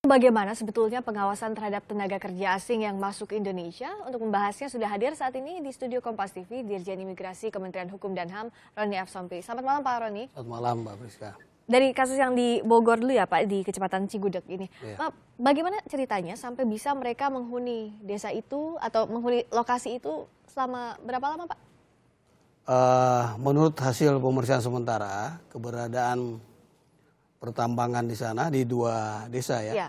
Bagaimana sebetulnya pengawasan terhadap tenaga kerja asing yang masuk ke Indonesia? Untuk membahasnya sudah hadir saat ini di studio Kompas TV Dirjen Imigrasi Kementerian Hukum dan HAM, Roni F. Sompi. Selamat malam Pak Roni. Selamat malam Mbak Priska. Dari kasus yang di Bogor dulu ya Pak, di Kecamatan Cigudeg ini. Ya. Pak, bagaimana ceritanya sampai bisa mereka menghuni desa itu atau menghuni lokasi itu selama berapa lama Pak? Menurut hasil pemeriksaan sementara, keberadaan pertambangan di sana di dua desa ya.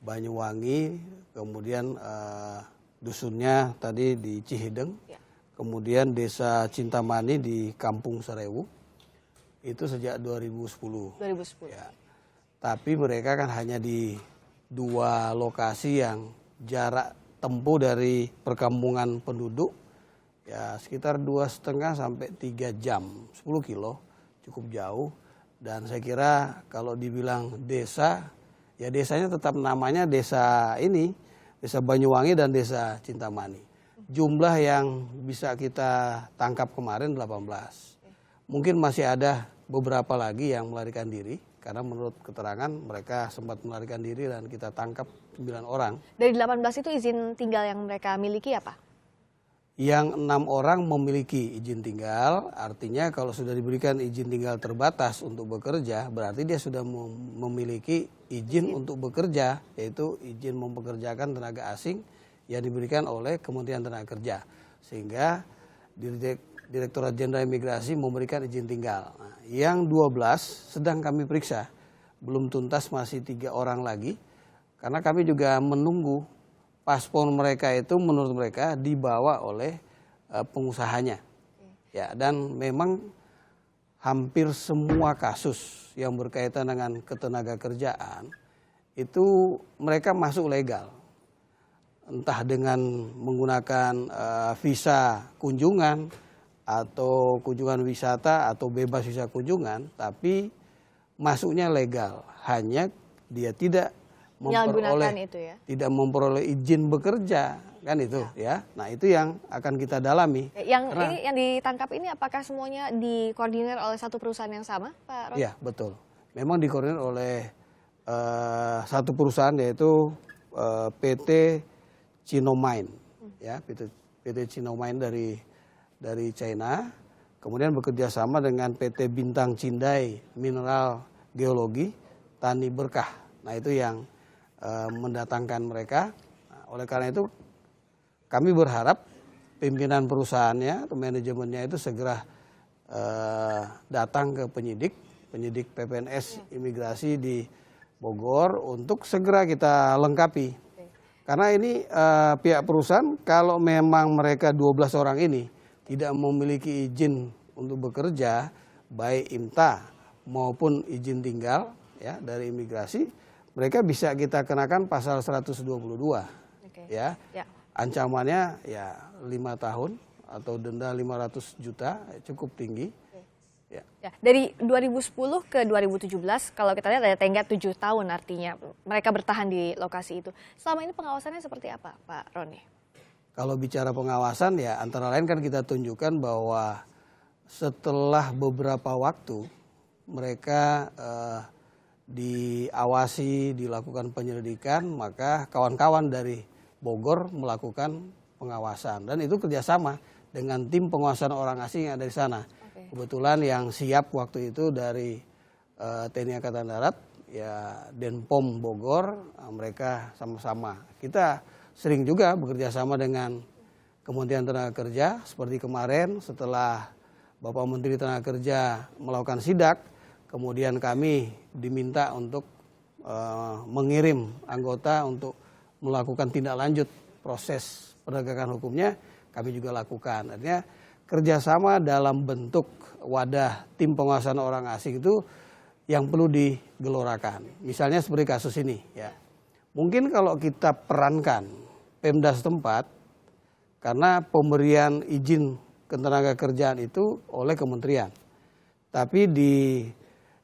Banyuwangi, kemudian dusunnya tadi di Cihideng, kemudian desa Cintamani di Kampung Serewu, itu sejak 2010. Ya. Tapi mereka kan hanya di dua lokasi yang jarak tempuh dari perkampungan penduduk ya sekitar 2,5 sampai 3 jam, 10 kilo, cukup jauh. Dan saya kira kalau dibilang desa, ya desanya tetap namanya desa ini, desa Banyuwangi dan desa Cintamani. Jumlah yang bisa kita tangkap kemarin 18. Mungkin masih ada beberapa lagi yang melarikan diri, karena menurut keterangan mereka sempat melarikan diri dan kita tangkap 9 orang. Dari 18 itu izin tinggal yang mereka miliki apa? Yang 6 orang memiliki izin tinggal, artinya kalau sudah diberikan izin tinggal terbatas untuk bekerja, berarti dia sudah memiliki izin untuk bekerja, yaitu izin mempekerjakan tenaga asing yang diberikan oleh Kementerian Tenaga Kerja. Sehingga Direktorat Jenderal Imigrasi memberikan izin tinggal. Nah, yang 12 sedang kami periksa, belum tuntas, masih 3 orang lagi, karena kami juga menunggu paspor mereka itu menurut mereka dibawa oleh pengusahanya. Ya, dan memang hampir semua kasus yang berkaitan dengan ketenaga kerjaan itu mereka masuk legal. Entah dengan menggunakan visa kunjungan atau kunjungan wisata atau bebas visa kunjungan, tapi masuknya legal. Hanya dia tidak tidak memperoleh izin bekerja, kan itu ya. Nah, itu yang akan kita dalami. Yang ditangkap ini apakah semuanya dikoordinir oleh satu perusahaan yang sama, Pak Ron? Iya, betul. Memang dikoordinir oleh satu perusahaan, yaitu PT Chinomine, ya, PT Chinomine dari China. Kemudian bekerja sama dengan PT Bintang Cindai Mineral Geologi Tani Berkah. Nah, itu yang mendatangkan mereka. Nah, oleh karena itu kami berharap pimpinan perusahaannya atau manajemennya itu segera datang ke penyidik PPNS Imigrasi di Bogor untuk segera kita lengkapi. Karena ini pihak perusahaan kalau memang mereka 12 orang ini tidak memiliki izin untuk bekerja, baik IMTA maupun izin tinggal ya dari imigrasi, mereka bisa kita kenakan pasal 122. Ya. Ancamannya ya 5 tahun atau denda 500 juta, cukup tinggi. Ya. Dari 2010 ke 2017 kalau kita lihat ada tenggat 7 tahun, artinya mereka bertahan di lokasi itu. Selama ini pengawasannya seperti apa, Pak Roni? Kalau bicara pengawasan ya antara lain kan kita tunjukkan bahwa setelah beberapa waktu mereka diawasi, dilakukan penyelidikan, maka kawan-kawan dari Bogor melakukan pengawasan. Dan itu kerjasama dengan tim pengawasan orang asing yang ada di sana. Kebetulan yang siap waktu itu dari TNI Angkatan Darat, ya Denpom Bogor, mereka sama-sama. Kita sering juga bekerja sama dengan Kementerian Tenaga Kerja, seperti kemarin setelah Bapak Menteri Tenaga Kerja melakukan sidak, kemudian kami diminta untuk mengirim anggota untuk melakukan tindak lanjut proses penegakan hukumnya, kami juga lakukan. Artinya kerjasama dalam bentuk wadah tim pengawasan orang asing itu yang perlu digelorakan. Misalnya seperti kasus ini, ya. Mungkin kalau kita perankan Pemda setempat, karena pemberian izin ketenaga kerjaan itu oleh kementerian, tapi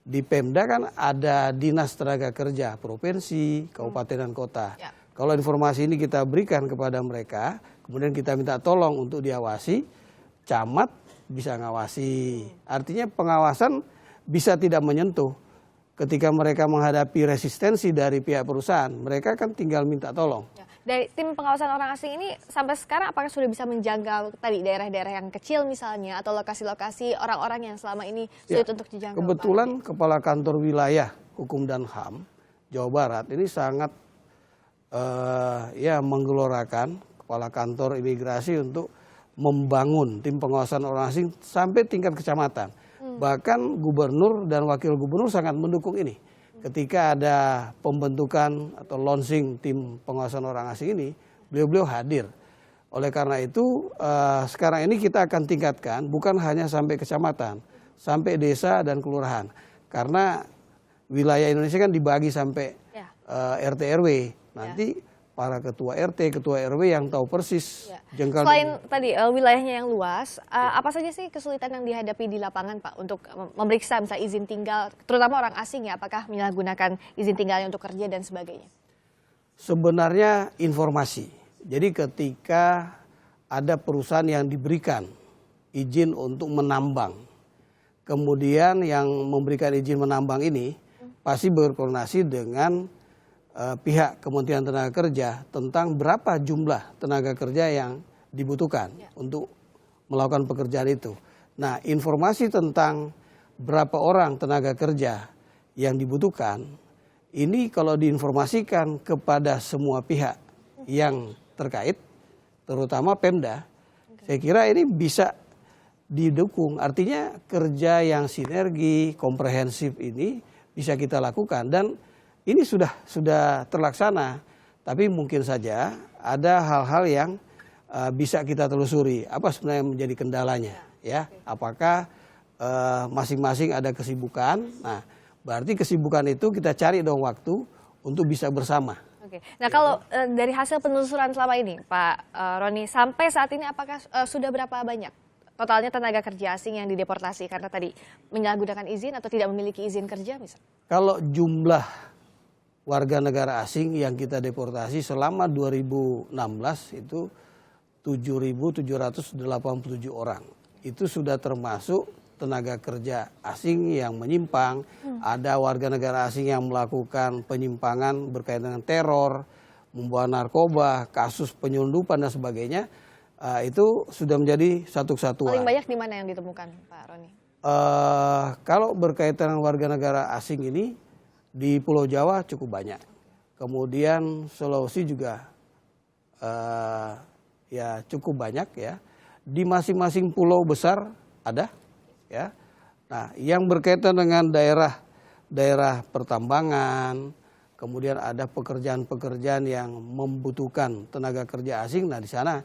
di Pemda kan ada dinas tenaga kerja provinsi, kabupaten dan kota. Kalau informasi ini kita berikan kepada mereka, kemudian kita minta tolong untuk diawasi, camat bisa ngawasi. Artinya pengawasan bisa tidak menyentuh. ketika mereka menghadapi resistensi dari pihak perusahaan, mereka kan tinggal minta tolong. Ya. Dari tim pengawasan orang asing ini sampai sekarang apakah sudah bisa menjangkau tadi daerah-daerah yang kecil misalnya atau lokasi-lokasi orang-orang yang selama ini sulit untuk dijangkau? Kebetulan Kepala Kantor Wilayah Hukum dan HAM Jawa Barat ini sangat menggelorakan Kepala Kantor Imigrasi untuk membangun tim pengawasan orang asing sampai tingkat kecamatan. Bahkan gubernur dan wakil gubernur sangat mendukung ini. Ketika ada pembentukan atau launching tim pengawasan orang asing ini, beliau-beliau hadir. Oleh karena itu, sekarang ini kita akan tingkatkan bukan hanya sampai kecamatan, sampai desa dan kelurahan. Karena wilayah Indonesia kan dibagi sampai RT RW. Nanti para ketua RT, ketua RW yang tahu persis jengkal. Selain tadi wilayahnya yang luas, apa saja sih kesulitan yang dihadapi di lapangan Pak untuk memeriksa misalnya izin tinggal, terutama orang asing ya, apakah menyalahgunakan izin tinggalnya untuk kerja dan sebagainya? Sebenarnya informasi. Jadi ketika ada perusahaan yang diberikan izin untuk menambang, kemudian yang memberikan izin menambang ini pasti berkoordinasi dengan pihak Kementerian Tenaga Kerja tentang berapa jumlah tenaga kerja yang dibutuhkan untuk melakukan pekerjaan itu. Nah, informasi tentang berapa orang tenaga kerja yang dibutuhkan, ini kalau diinformasikan kepada semua pihak yang terkait, terutama Pemda, saya kira ini bisa didukung. Artinya kerja yang sinergi, komprehensif ini bisa kita lakukan dan ini sudah terlaksana, tapi mungkin saja ada hal-hal yang bisa kita telusuri. Apa sebenarnya yang menjadi kendalanya? Ya, apakah masing-masing ada kesibukan? Nah, berarti kesibukan itu kita cari dong waktu untuk bisa bersama. Oke. Nah, kalau dari hasil penelusuran selama ini, Pak Roni, sampai saat ini apakah sudah berapa banyak totalnya tenaga kerja asing yang dideportasi karena tadi menyalahgunakan izin atau tidak memiliki izin kerja, misalnya? Kalau jumlah warga negara asing yang kita deportasi selama 2016 itu 7.787 orang. Itu sudah termasuk tenaga kerja asing yang menyimpang, ada warga negara asing yang melakukan penyimpangan berkaitan dengan teror, membawa narkoba, kasus penyelundupan dan sebagainya. Itu sudah menjadi satu kesatuan. Paling banyak di mana yang ditemukan, Pak Roni? Kalau berkaitan dengan warga negara asing ini, di Pulau Jawa cukup banyak. Kemudian Sulawesi juga ya cukup banyak ya. Di masing-masing pulau besar ada ya. Nah, yang berkaitan dengan daerah pertambangan, kemudian ada pekerjaan-pekerjaan yang membutuhkan tenaga kerja asing. Nah, di sana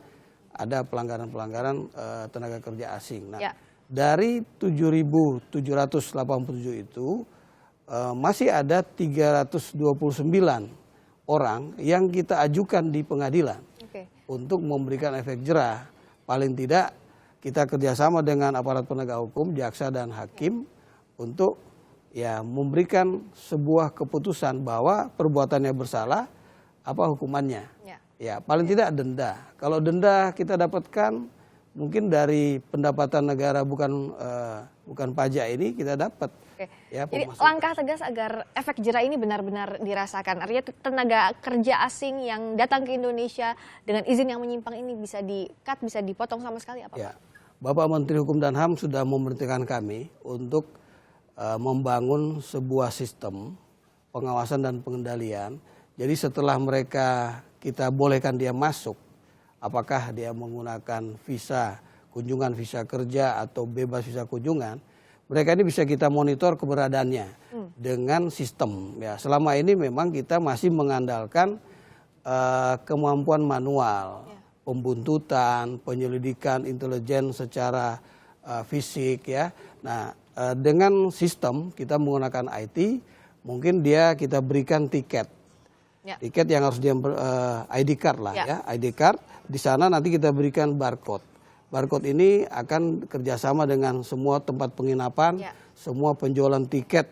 ada pelanggaran-pelanggaran tenaga kerja asing. Nah, dari 7.787 itu masih ada 329 orang yang kita ajukan di pengadilan untuk memberikan efek jerah. Paling tidak kita kerjasama dengan aparat penegak hukum, jaksa dan hakim untuk memberikan sebuah keputusan bahwa perbuatannya bersalah, apa hukumannya. Ya paling tidak denda. Kalau denda kita dapatkan mungkin dari pendapatan negara bukan pajak ini kita dapat. Ya, jadi langkah tegas agar efek jerah ini benar-benar dirasakan. Artinya tenaga kerja asing yang datang ke Indonesia dengan izin yang menyimpang ini bisa di-cut, bisa dipotong sama sekali apa? Ya, Bapak Menteri Hukum dan HAM sudah memerintahkan kami untuk membangun sebuah sistem pengawasan dan pengendalian. Jadi setelah mereka kita bolehkan dia masuk, apakah dia menggunakan visa kunjungan, visa kerja atau bebas visa kunjungan, mereka ini bisa kita monitor keberadaannya dengan sistem. Ya, selama ini memang kita masih mengandalkan kemampuan manual, pembuntutan, penyelidikan intelijen secara fisik ya. Nah, dengan sistem kita menggunakan IT, mungkin kita berikan tiket. Tiket yang harus dia ID card lah ya, ID card. Di sana nanti kita berikan barcode. Barcode ini akan kerjasama dengan semua tempat penginapan, semua penjualan tiket,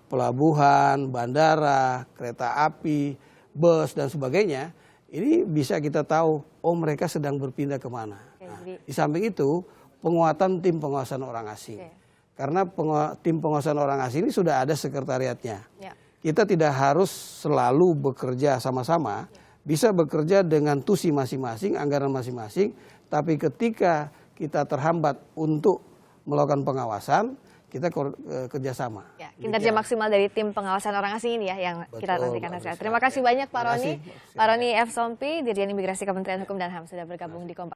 pelabuhan, bandara, kereta api, bus dan sebagainya. Ini bisa kita tahu, oh mereka sedang berpindah kemana. Nah, di samping itu penguatan tim pengawasan orang asing. Karena tim pengawasan orang asing ini sudah ada sekretariatnya. Ya. Kita tidak harus selalu bekerja sama-sama, bisa bekerja dengan tusi masing-masing, anggaran masing-masing, tapi ketika kita terhambat untuk melakukan pengawasan, kita kerjasama. Ya, kinerja maksimal dari tim pengawasan orang asing ini ya yang kita nantikan hasilnya. Terima kasih banyak Pak Roni. Pak Roni F. Sompi, Dirjen Imigrasi Kementerian Hukum dan HAM sudah bergabung di Kompas.